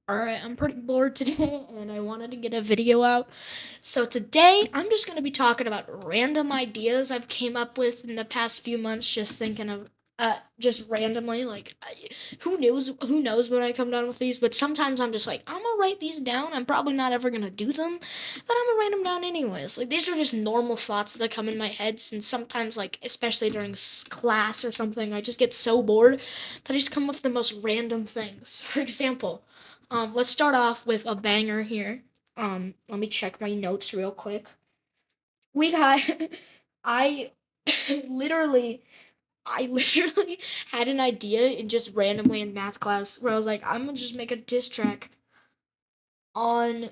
Alright, I'm pretty bored today and I wanted to get a video out. So today I'm just gonna be talking about random ideas I've came up with in the past few months, just thinking of just randomly, who knows when I come down with these, but sometimes I'm just like, I'm gonna write these down. I'm probably not ever gonna do them, but I'm gonna write them down anyways. Like these are just normal thoughts that come in my head, and sometimes like especially during class or something, I just get so bored that I just come up with the most random things. For example, let's start off with a banger here. Let me check my notes real quick. We got, I literally, I literally had an idea and just randomly in math class where I was like, I'm gonna just make a diss track on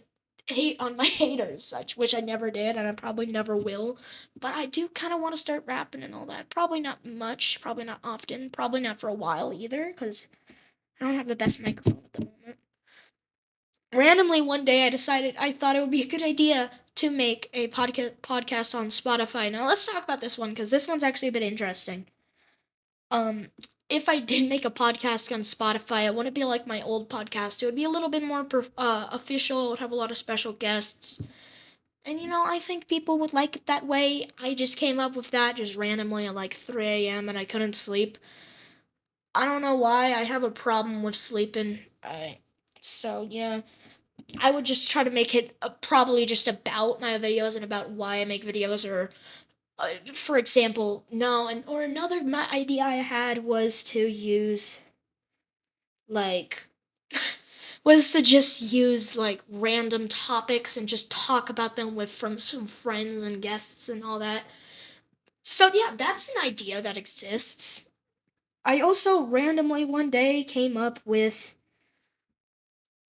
hate on my haters, such which I never did and I probably never will. But I do kind of want to start rapping and all that. Probably not much, probably not often, probably not for a while either, because I don't have the best microphone at the moment. Randomly one day I thought it would be a good idea to make a podcast on Spotify. Now let's talk about this one because this one's actually a bit interesting. Um, if I did make a podcast on Spotify, it wouldn't be like my old podcast. It would be a little bit more official. It would have a lot of special guests. And I think people would like it that way. I just came up with that just randomly at like 3 a.m. and I couldn't sleep. I don't know why. I have a problem with sleeping. So yeah. I would just try to make it probably just about my videos and about why I make videos, or for example, no, and or another my idea I had was to use like was to just use like random topics and just talk about them with from some friends and guests and all that. So yeah, that's an idea that exists. I also randomly one day came up with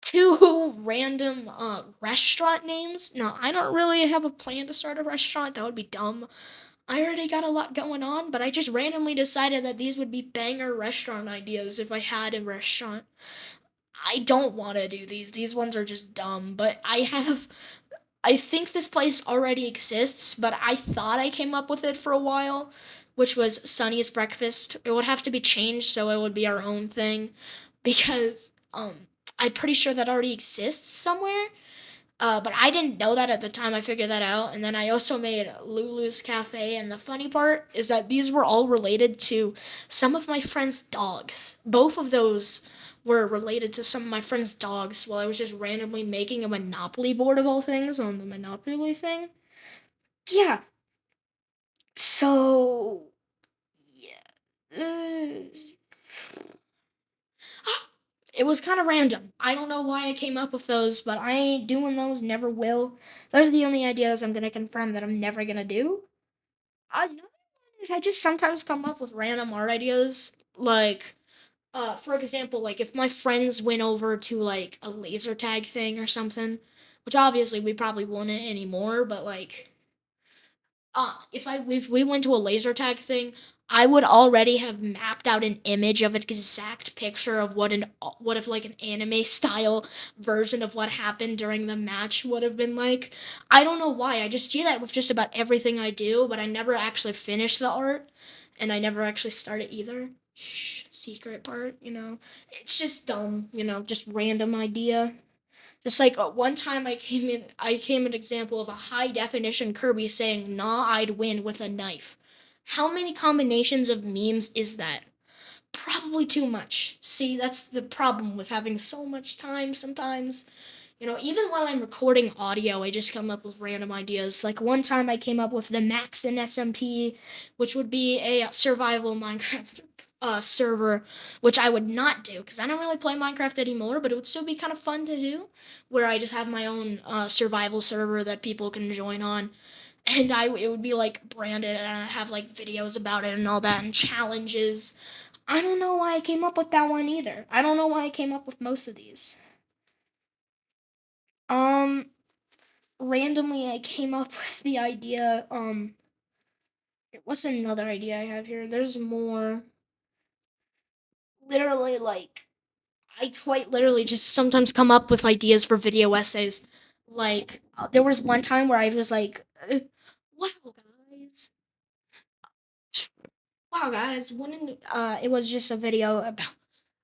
two random restaurant names. No, I don't really have a plan to start a restaurant. That would be dumb. I already got a lot going on, but I just randomly decided that these would be banger restaurant ideas if I had a restaurant. I don't want to do these. These ones are just dumb, but I think this place already exists, but I thought I came up with it for a while, which was Sunny's Breakfast. It would have to be changed so it would be our own thing because I'm pretty sure that already exists somewhere. But I didn't know that at the time I figured that out. And then I also made Lulu's Cafe. And the funny part is that these were all related to some of my friends' dogs. Both of those were related to some of my friends' dogs while I was just randomly making a Monopoly board of all things on the Monopoly thing. Yeah. So, yeah. It was kind of random. I don't know why I came up with those, but I ain't doing those, never will. Those are the only ideas I'm going to confirm that I'm never going to do. Another one is I just sometimes come up with random art ideas. Like, for example, like if my friends went over to like a laser tag thing or something, which obviously we probably wouldn't anymore, but like if we went to a laser tag thing, I would already have mapped out an image of an exact picture of what if like an anime style version of what happened during the match would have been like. I don't know why. I just do that with just about everything I do, but I never actually finish the art, and I never actually start it either. Shh, secret part, It's just dumb, just random idea. Just like one time I came an example of a high definition Kirby saying, "Nah, I'd win with a knife." How many combinations of memes is that? Probably too much. See, that's the problem with having so much time sometimes. Even while I'm recording audio, I just come up with random ideas. Like one time I came up with the Max in SMP, which would be a survival Minecraft server, which I would not do because I don't really play Minecraft anymore, but it would still be kind of fun to do, where I just have my own survival server that people can join on. And it would be like branded and I'd have like videos about it and all that and challenges. I don't know why I came up with that one either. I don't know why I came up with most of these. Um, Randomly I came up with the idea. What's another idea I have here? There's more. Literally, like I quite literally just sometimes come up with ideas for video essays. Like there was one time where I was like, "Wow, guys, wow, guys!" It was just a video about.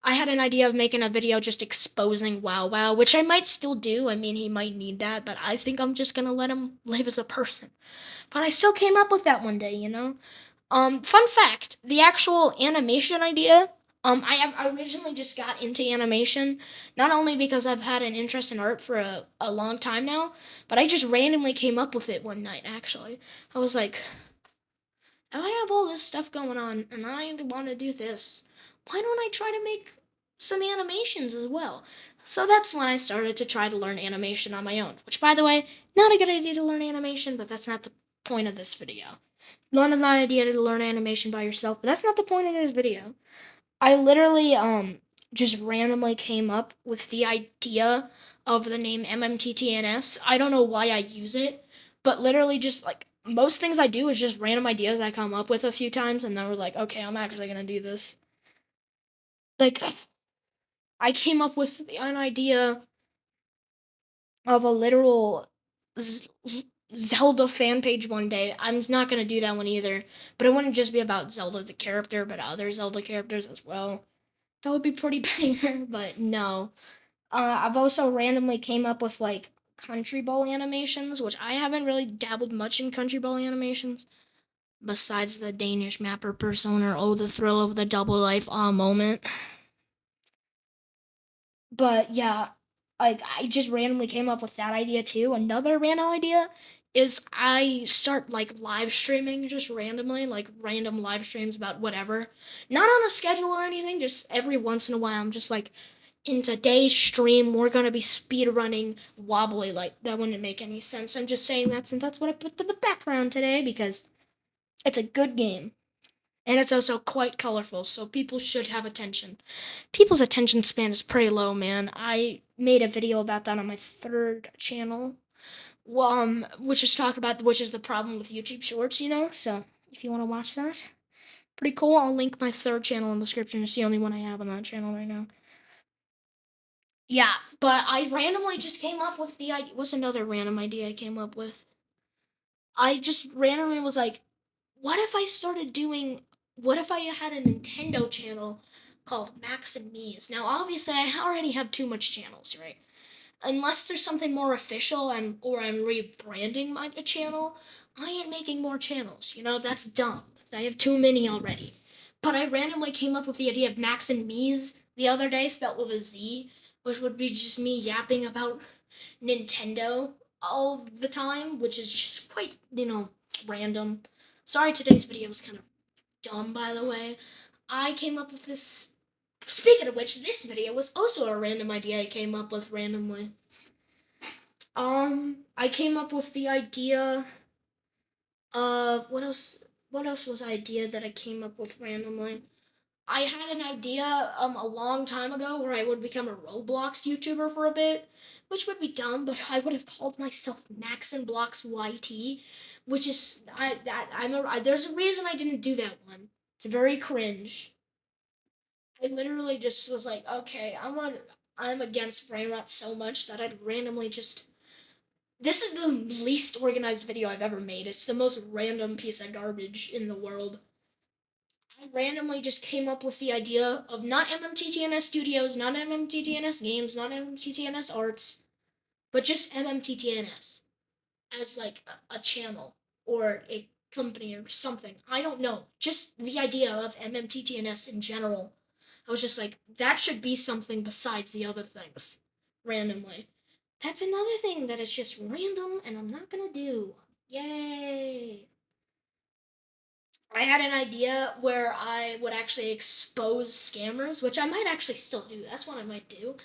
I had an idea of making a video just exposing Wow Wow, which I might still do. I mean, he might need that, but I think I'm just gonna let him live as a person. But I still came up with that one day, you know? Fun fact, the actual animation idea, I originally just got into animation, not only because I've had an interest in art for a long time now, but I just randomly came up with it one night, actually. I was like, I have all this stuff going on, and I want to do this. Why don't I try to make some animations as well? So that's when I started to try to learn animation on my own, which, by the way, not a good idea to learn animation, but that's not the point of this video. Not an idea to learn animation by yourself, but that's not the point of this video. I literally just randomly came up with the idea of the name MMTTNS. I don't know why I use it, but literally just like most things I do is just random ideas I come up with a few times and then we're like, okay, I'm actually gonna do this. Like I came up with an idea of a literal Z- Zelda fan page one day. I'm not gonna do that one either, but it wouldn't just be about Zelda the character, but other Zelda characters as well. That would be pretty banger, but no. I've also randomly came up with like country bowl animations, which I haven't really dabbled much in country bowl animations. Besides the Danish mapper persona, oh the thrill of the double life moment. But yeah, like I just randomly came up with that idea too. Another random idea is I start like live streaming just randomly, like random live streams about whatever. Not on a schedule or anything, just every once in a while I'm just like in today's stream we're gonna be speed running wobbly like that wouldn't make any sense. I'm just saying that since that's what I put to the background today because it's a good game. And it's also quite colorful, so people should have attention. People's attention span is pretty low, man. I made a video about that on my third channel, which is talk about which is the problem with YouTube Shorts, you know. So if you want to watch that, pretty cool. I'll link my third channel in the description. It's the only one I have on that channel right now. Yeah, but I randomly just came up with the idea. What's another random idea I came up with? I just randomly was like, what if I started doing, what if I had a Nintendo channel called Max and Me's? Now, obviously, I already have too much channels, right? Unless there's something more official or I'm rebranding my channel, I ain't making more channels. You know, that's dumb. I have too many already. But I randomly came up with the idea of Max and Me's the other day, spelled with a Z, which would be just me yapping about Nintendo all the time, which is just quite, random. Sorry, today's video was kind of dumb, by the way. I came up with this. Speaking of which, this video was also a random idea I came up with randomly. I came up with the idea of what else? What else was idea that I came up with randomly? I had an idea a long time ago where I would become a Roblox YouTuber for a bit, which would be dumb, but I would have called myself Max and Blocks YT, which is there's a reason I didn't do that one. It's very cringe. I literally just was like, okay, I'm against brain rot so much that I'd randomly just. This is the least organized video I've ever made. It's the most random piece of garbage in the world. I randomly just came up with the idea of not MMTTNS Studios, not MMTTNS Games, not MMTTNS Arts, but just MMTTNS as like a channel or a company or something. I don't know. Just the idea of MMTTNS in general. I was just like, that should be something besides the other things. Randomly. That's another thing that is just random and I'm not gonna do. Yay! I had an idea where I would actually expose scammers, which I might actually still do. That's what I might do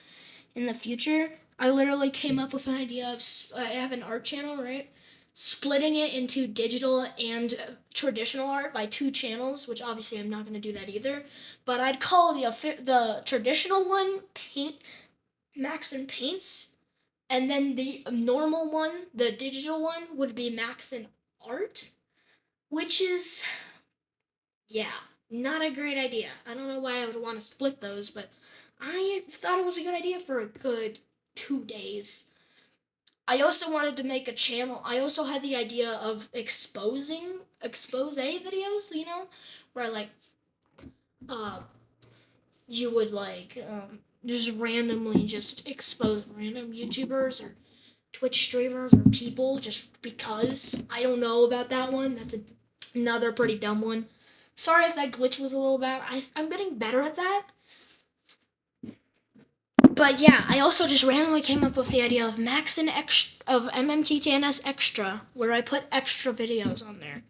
in the future. I literally came up with an idea of I have an art channel, right? Splitting it into digital and traditional art by two channels, which obviously I'm not going to do that either. But I'd call the traditional one Paint Max and Paints, and then the normal one, the digital one, would be Max and Art, which is yeah, not a great idea. I don't know why I would want to split those, but I thought it was a good idea for a good 2 days. I also wanted to make a channel. I also had the idea of expose videos, where I like, uh, you would like just randomly just expose random YouTubers or Twitch streamers or people just because. I don't know about that one. That's another pretty dumb one. Sorry if that glitch was a little bad. I'm getting better at that. But yeah, I also just randomly came up with the idea of of MMTTNS Extra, where I put extra videos on there.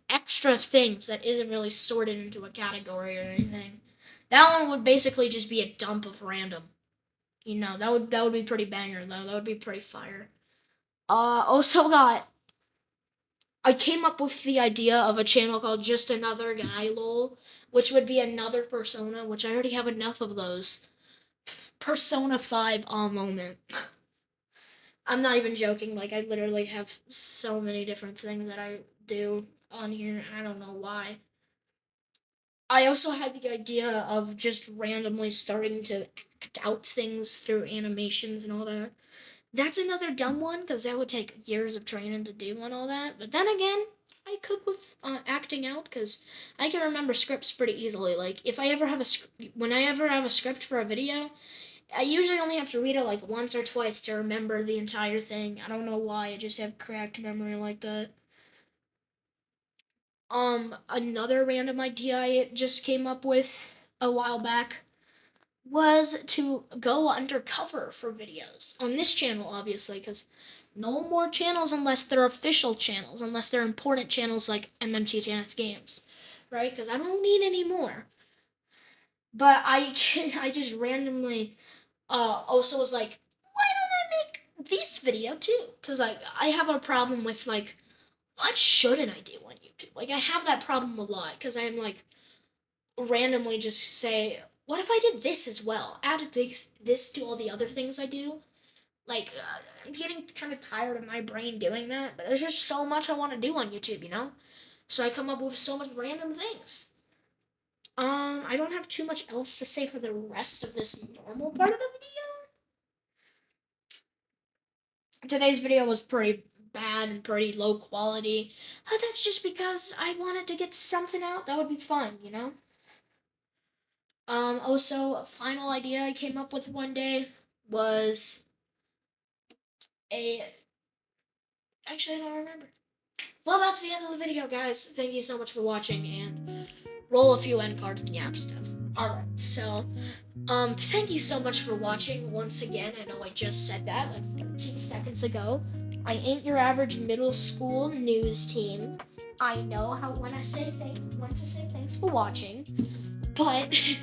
Extra things that isn't really sorted into a category or anything. That one would basically just be a dump of random. That would be pretty banger though. That would be pretty fire. Also got I came up with the idea of a channel called Just Another Guy LOL, which would be another persona, which I already have enough of those. Persona 5 all moment. I'm not even joking, like I literally have so many different things that I do on here, and I don't know why. I also had the idea of just randomly starting to act out things through animations and all that. That's another dumb one because that would take years of training to do and all that. But then again, I cook with acting out because I can remember scripts pretty easily. Like if I ever have when I ever have a script for a video, I usually only have to read it like once or twice to remember the entire thing. I don't know why. I just have cracked memory like that. Another random idea I just came up with a while back was to go undercover for videos on this channel, obviously, because no more channels unless they're official channels, unless they're important channels like MMTTNS Games, right? Because I don't need any more. But I just randomly also was like, why don't I make this video too? Because I have a problem with like, what shouldn't I do on YouTube? Like I have that problem a lot because I'm like randomly just say, what if I did this as well? Added this to all the other things I do. Like, I'm getting kind of tired of my brain doing that, but there's just so much I want to do on YouTube, you know? So I come up with so much random things. I don't have too much else to say for the rest of this normal part of the video. Today's video was pretty bad and pretty low quality. That's just because I wanted to get something out that would be fun, you know? Also, a final idea I came up with one day was a. Actually, I don't remember. Well, that's the end of the video, guys. Thank you so much for watching, and roll a few end cards and yap stuff. Alright, so, thank you so much for watching once again. I know I just said that like 13 seconds ago. I ain't your average middle school news team. I know when to say thanks for watching, but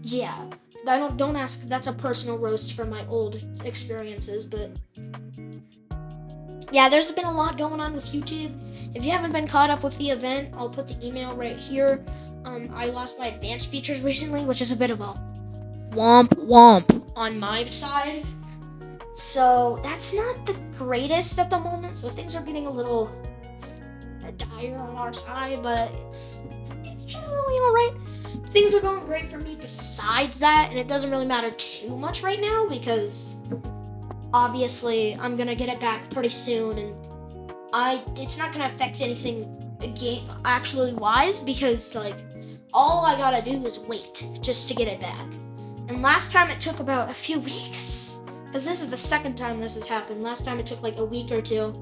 yeah, don't ask. That's a personal roast from my old experiences, but yeah, there's been a lot going on with YouTube. If you haven't been caught up with the event, I'll put the email right here. I lost my advanced features recently, which is a bit of a womp on my side. So that's not the greatest at the moment. So things are getting a little dire on our side, but it's generally alright. Things are going great for me besides that, and it doesn't really matter too much right now because obviously I'm gonna get it back pretty soon, and it's not gonna affect anything game actually wise because like all I gotta do is wait just to get it back. And last time it took about a few weeks, because this is the second time this has happened. Last time it took like a week or two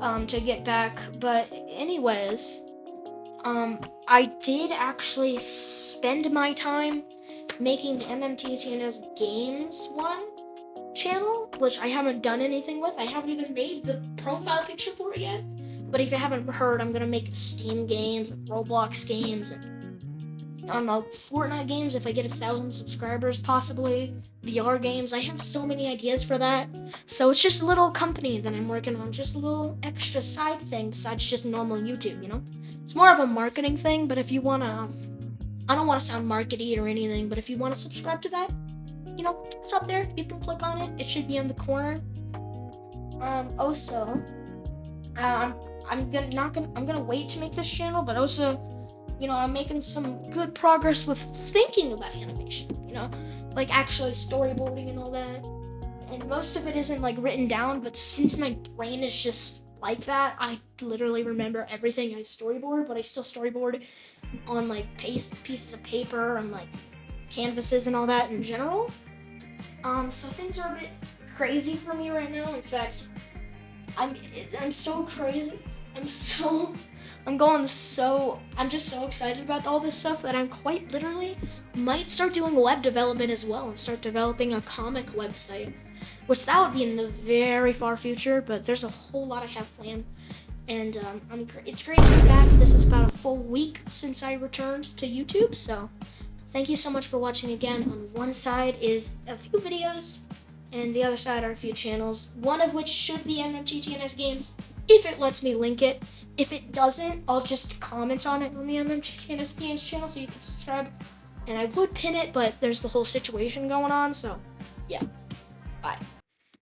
to get back. But anyways, I did actually spend my time making the MMTTNS Games one channel, which I haven't done anything with. I haven't even made the profile picture for it yet. But if you haven't heard, I'm gonna make Steam games, Roblox games, and Fortnite games if I get 1,000 subscribers, possibly VR games. I have so many ideas for that. So it's just a little company that I'm working on, just a little extra side thing besides just normal YouTube, you know? It's more of a marketing thing, but if you wanna, I don't want to sound markety or anything, but if you want to subscribe to that, you know, it's up there. You can click on it. It should be in the corner. Also, I'm gonna wait to make this channel, but also, you know, I'm making some good progress with thinking about animation, you know, like actually storyboarding and all that. And most of it isn't like written down, but since my brain is just like that, I literally remember everything I storyboard, but I still storyboard on like pieces of paper and like canvases and all that in general. So things are a bit crazy for me right now. In fact, I'm so crazy. I'm just so excited about all this stuff that I'm quite literally might start doing web development as well and start developing a comic website, which that would be in the very far future, but there's a whole lot I have planned. And it's great to be back. This is about a full week since I returned to YouTube, so thank you so much for watching again. On one side is a few videos, and the other side are a few channels, one of which should be MMTTNS Games, if it lets me link it. If it doesn't, I'll just comment on it on the MMTTNS Games channel so you can subscribe. And I would pin it, but there's the whole situation going on, so yeah. Bye.